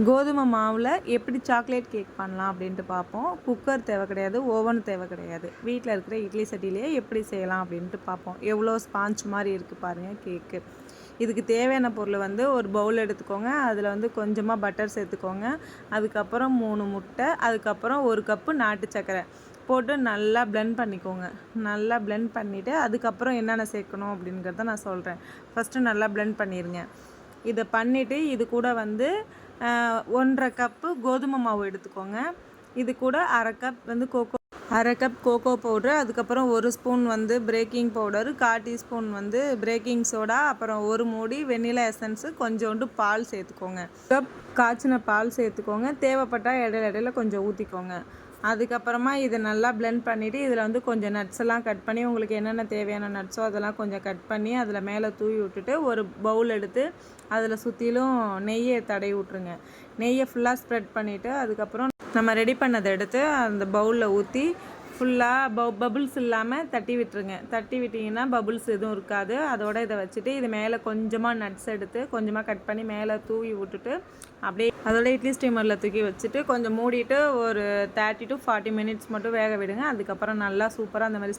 கோதுமை மாவில் எப்படி சாக்லேட் கேக் பண்ணலாம் அப்படின்ட்டு பார்ப்போம். குக்கர் தேவை கிடையாது, ஓவன் தேவை கிடையாது. வீட்டில் இருக்கிற இட்லி சட்டியிலேயே எப்படி செய்யலாம் அப்படின்ட்டு பார்ப்போம். எவ்வளோ ஸ்பாஞ்ச் மாதிரி இருக்குது பாருங்கள் கேக்கு. இதுக்கு தேவையான பொருள் வந்து ஒரு பவுல் எடுத்துக்கோங்க. அதில் வந்து கொஞ்சமாக பட்டர் சேர்த்துக்கோங்க. அதுக்கப்புறம் 3 முட்டை, அதுக்கப்புறம் 1 கப்பு நாட்டு சர்க்கரை போட்டு நல்லா பிளெண்ட் பண்ணிக்கோங்க. நல்லா பிளெண்ட் பண்ணிவிட்டு அதுக்கப்புறம் என்னென்ன சேர்க்கணும் அப்படிங்கிறத நான் சொல்கிறேன். ஃபஸ்ட்டு நல்லா பிளெண்ட் பண்ணிடுங்க. இதை பண்ணிவிட்டு இது கூட வந்து 1.5 கப்பு கோதுமை மாவு எடுத்துக்கோங்க. இது கூட அரை கப் கோகோ பவுட்ரு, அதுக்கப்புறம் 1 ஸ்பூன் வந்து பேக்கிங் பவுடரு, 1/4 டீஸ்பூன் வந்து பேக்கிங் சோடா, அப்புறம் 1 மூடி வெண்ணிலா எசன்ஸு, கொஞ்சோண்டு பால் சேர்த்துக்கோங்க. கப் காய்ச்சின பால் சேர்த்துக்கோங்க. தேவைப்பட்டால் இடையில கொஞ்சம் ஊற்றிக்கோங்க. அதுக்கப்புறமா இதை நல்லா பிளெண்ட் பண்ணிவிட்டு இதில் வந்து கொஞ்சம் நட்ஸ் எல்லாம் கட் பண்ணி உங்களுக்கு என்னென்ன தேவையான நட்ஸோ அதெல்லாம் கொஞ்சம் கட் பண்ணி அதில் மேலே தூவி விட்டுட்டு ஒரு பவுல் எடுத்து அதில் சுற்றிலும் நெய்யை தடவி விட்ருங்க. நெய்யை ஃபுல்லாக ஸ்ப்ரெட் பண்ணிவிட்டு அதுக்கப்புறம் நம்ம ரெடி பண்ணதை எடுத்து அந்த பவுலில் ஊற்றி ஃபுல்லாக பபுள்ஸ் இல்லாமல் தட்டி விட்டுருங்க. தட்டி விட்டிங்கன்னா பபுள்ஸ் எதுவும் இருக்காது. அதோட இதை வச்சுட்டு இது மேலே கொஞ்சமாக நட்ஸ் எடுத்து கொஞ்சமாக கட் பண்ணி மேலே தூவி விட்டுட்டு அப்படியே அதோட இட்லி ஸ்டீமரில் தூக்கி வச்சுட்டு கொஞ்சம் மூடிட்டு ஒரு 30 to 40 மினிட்ஸ் மட்டும் வேக விடுங்க. அதுக்கப்புறம் நல்லா சூப்பராக அந்த மாதிரி